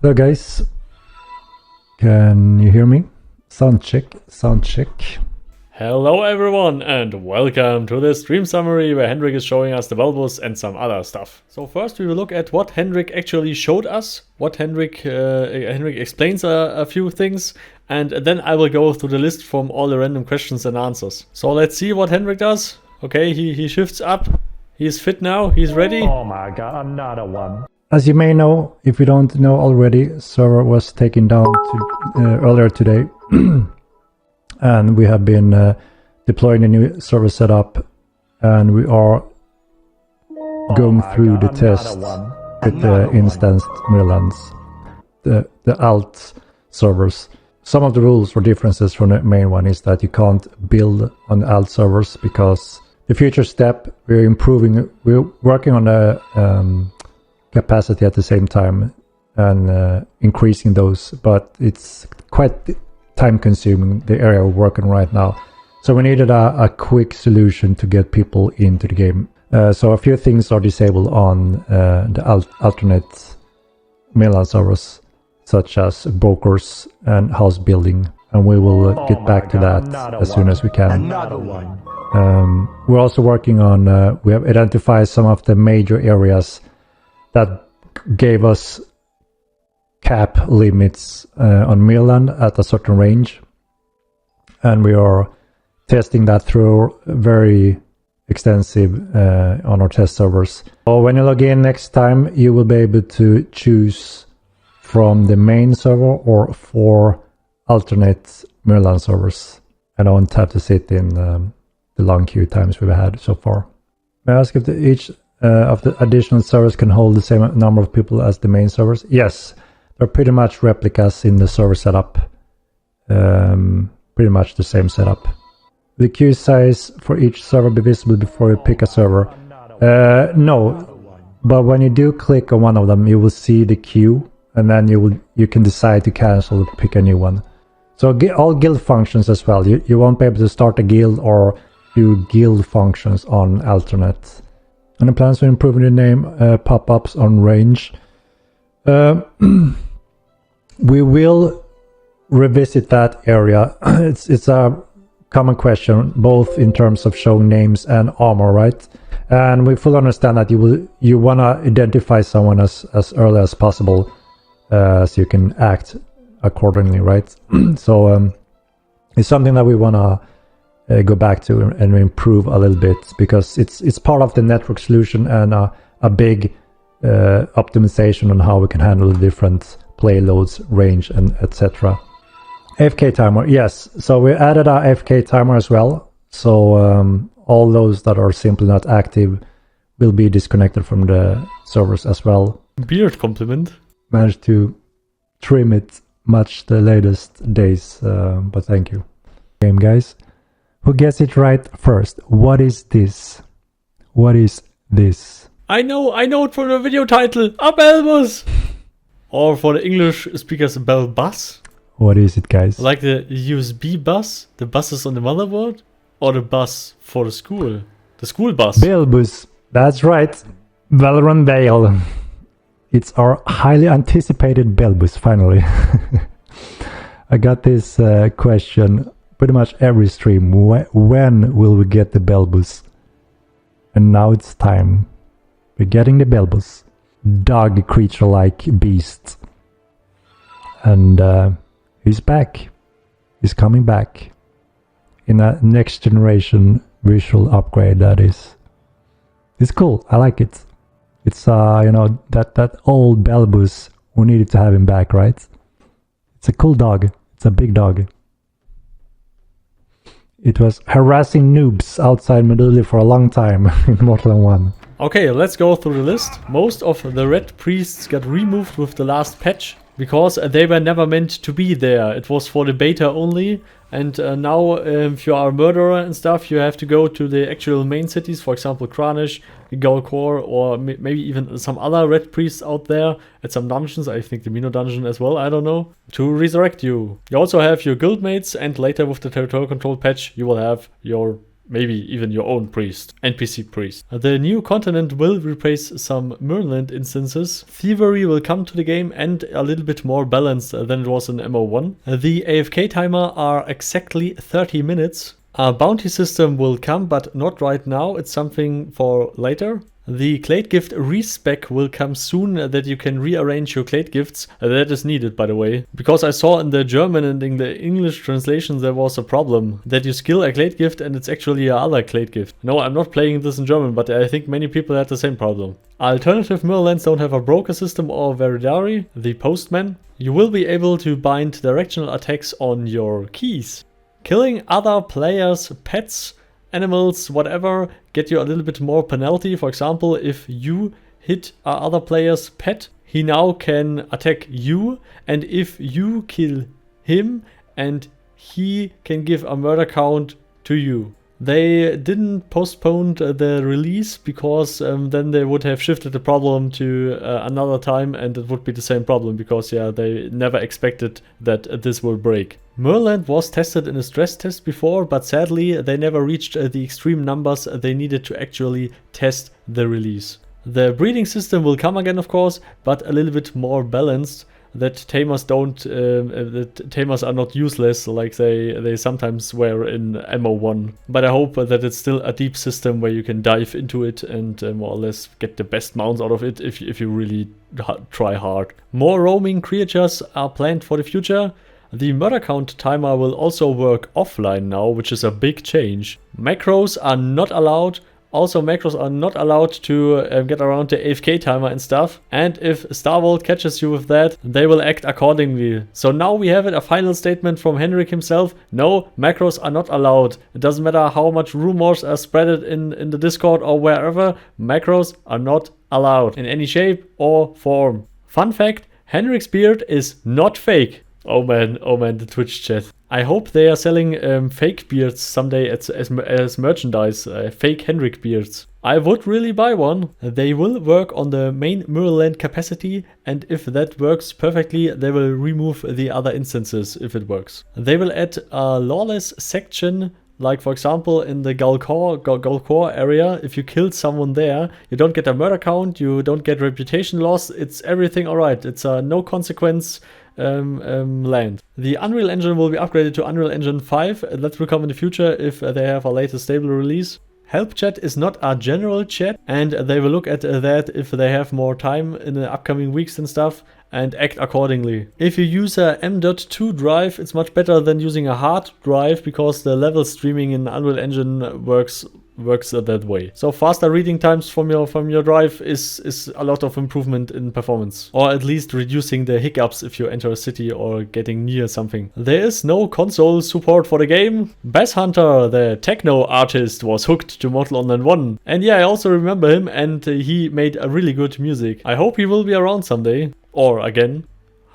Hello guys, can you hear me? Sound check. Hello everyone and welcome to the stream summary where Henrik is showing us the Belbus and some other stuff. So first we will look at what Henrik actually showed us, what Henrik explains a few things, and then I will go through the list from all the random questions and answers. So let's see what Henrik does. Okay, he shifts up, he's fit now, he's ready. Oh my god, another one. As you may know, if you don't know already, server was taken down earlier today. And we have been deploying a new server setup, and we are going through the test with the instanced Myrlands, the alt servers. Some of the rules or differences from the main one is that you can't build on the alt servers because the future step we're working on the capacity at the same time and increasing those, but it's quite time consuming, the area we're working right now. So we needed a quick solution to get people into the game. So a few things are disabled on the alternate Myrland servers, such as brokers and house building, and we will get back to that as soon as we can. We're also working on, we have identified some of the major areas that gave us cap limits on Myrland at a certain range, and we are testing that through very extensive on our test servers. So when you log in next time, you will be able to choose from the main server or 4 alternate Myrland servers, and I don't have to sit in the long queue times we've had so far. May I ask if each of the additional servers can hold the same number of people as the main servers? Yes, they're pretty much replicas in the server setup. Pretty much the same setup. The queue size for each server be visible before you pick a server? No, but when you do click on one of them, you will see the queue, and then you can decide to cancel or pick a new one. So all guild functions as well. You won't be able to start a guild or do guild functions on alternate. And the plans for improving the name pop-ups on range. We will revisit that area. It's a common question, both in terms of showing names and armor, right? And we fully understand that you want to identify someone as early as possible, so you can act accordingly, right? So it's something that we want to go back to and improve a little bit, because it's part of the network solution and a big optimization on how we can handle the different payloads, range, and etc. AFK timer, yes. So we added our AFK timer as well. So all those that are simply not active will be disconnected from the servers as well. Beard compliment. Managed to trim it much the latest days, but thank you. Game guys. Who gets it right first? What is this? What is this? I know it from the video title. A Belbus! Or for the English speakers, Belbus. What is it, guys? Like the USB bus, the buses on the motherboard, or the bus for the school? The school bus. Belbus. That's right. Valorant Veil. It's our highly anticipated Belbus, finally. I got this question pretty much every stream. When will we get the Belbus? And now it's time. We're getting the Belbus. Dog creature-like beast. And he's back. He's coming back. In a next generation visual upgrade, that is. It's cool. I like it. It's you know, that old Belbus. We needed to have him back, right? It's a cool dog. It's a big dog. It was harassing noobs outside Medulli for a long time in Mortal Online. Okay, let's go through the list. Most of the red priests got removed with the last patch because they were never meant to be there. It was for the beta only, and now if you are a murderer and stuff, you have to go to the actual main cities, for example Kranish, Gaulkor, or maybe even some other red priests out there at some dungeons, I think the Mino dungeon as well, I don't know, to resurrect you. You also have your guildmates, and later with the territorial control patch you will have your maybe even your own priest, NPC priest. The new continent will replace some Myrland instances. Thievery will come to the game and a little bit more balanced than it was in MO1. The AFK timer are exactly 30 minutes. A bounty system will come, but not right now. It's something for later. The Clade Gift respec will come soon, that you can rearrange your Clade Gifts. That is needed, by the way. Because I saw in the German and in the English translation there was a problem. That you skill a Clade Gift and it's actually another Clade Gift. No, I'm not playing this in German, but I think many people had the same problem. Alternative Myrlands don't have a broker system or Veridari, the postman. You will be able to bind directional attacks on your keys. Killing other players' pets, animals, whatever, get you a little bit more penalty. For example, if you hit other player's pet, he now can attack you, and if you kill him, and he can give a murder count to you. They didn't postpone the release because then they would have shifted the problem to another time, and it would be the same problem because yeah, they never expected that this will break. Myrland was tested in a stress test before, but sadly they never reached the extreme numbers they needed to actually test the release. The breeding system will come again, of course, but a little bit more balanced. That tamers are not useless like they sometimes were in MO1. But I hope that it's still a deep system where you can dive into it and more or less get the best mounts out of it if you really try hard. More roaming creatures are planned for the future. The murder count timer will also work offline now, which is a big change. Macros are not allowed. Also, macros are not allowed to get around the AFK timer and stuff. And if Star Vault catches you with that, they will act accordingly. So now we have it, a final statement from Henrik himself. No, macros are not allowed. It doesn't matter how much rumors are spreaded in the Discord or wherever. Macros are not allowed in any shape or form. Fun fact, Henrik's beard is not fake. Oh man, the Twitch chat. I hope they are selling fake beards someday as merchandise, fake Henrik beards. I would really buy one. They will work on the main Myrland capacity, and if that works perfectly, they will remove the other instances if it works. They will add a lawless section, like for example in the Galkor area. If you killed someone there, you don't get a murder count, you don't get reputation loss, it's everything alright. It's a no consequence land. The Unreal Engine will be upgraded to Unreal Engine 5. That will come in the future if they have a later stable release. Help chat is not a general chat, and they will look at that if they have more time in the upcoming weeks and stuff and act accordingly. If you use a M.2 drive, it's much better than using a hard drive because the level streaming in Unreal Engine works that way. So faster reading times from your drive is a lot of improvement in performance, or at least reducing the hiccups if you enter a city or getting near something. There is no console support for the game. Bass Hunter, the techno artist, was hooked to Mortal Online 1, and yeah, I also remember him, and he made a really good music. I hope he will be around someday, or again.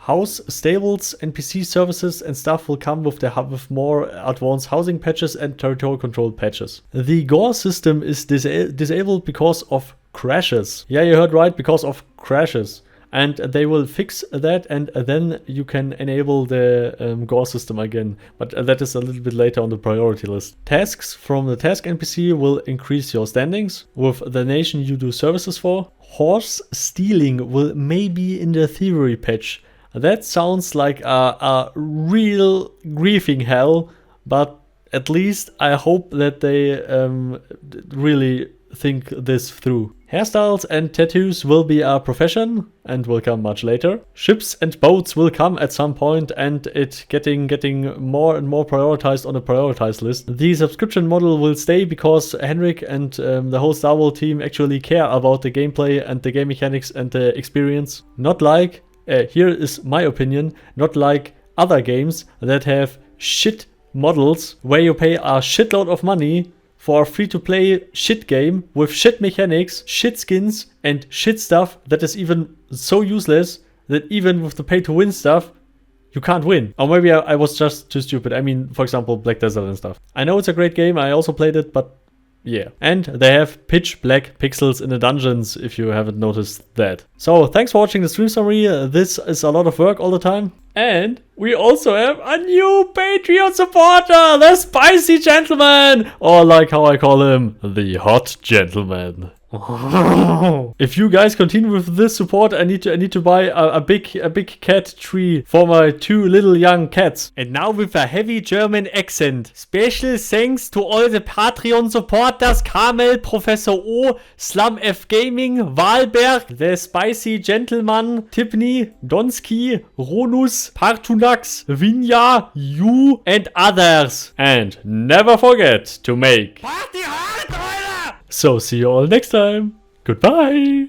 House stables, NPC services and stuff will come with more advanced housing patches and territorial control patches. The gore system is disabled because of crashes. Yeah, you heard right, because of crashes. And they will fix that, and then you can enable the gore system again. But that is a little bit later on the priority list. Tasks from the task NPC will increase your standings with the nation you do services for. Horse stealing will maybe in the thievery patch. That sounds like a real griefing hell, but at least I hope that they really think this through. Hairstyles and tattoos will be a profession and will come much later. Ships and boats will come at some point, and it getting more and more prioritized on the prioritized list. The subscription model will stay because Henrik and the whole Star Wars team actually care about the gameplay and the game mechanics and the experience. Not like here is my opinion, not like other games that have shit models where you pay a shitload of money for a free-to-play shit game with shit mechanics, shit skins, and shit stuff that is even so useless that even with the pay-to-win stuff, you can't win. Or maybe I was just too stupid. I mean, for example, Black Desert and stuff. I know it's a great game, I also played it, but Yeah, and they have pitch black pixels in the dungeons, if you haven't noticed that. So, thanks for watching the stream summary. This is a lot of work all the time. And we also have a new Patreon supporter, the Spicy Gentleman! Or like how I call him, the Hot Gentleman. If you guys continue with this support, I need to buy a big cat tree for my 2 little young cats. And now with a heavy German accent. Special thanks to all the Patreon supporters: Carmel, Professor O, Slum F Gaming, Wahlberg, the Spicy Gentleman, Tipney, Donsky, Ronus, Partunax, Vinja, you, and others. And never forget to make party hard, Alter! So see you all next time. Goodbye.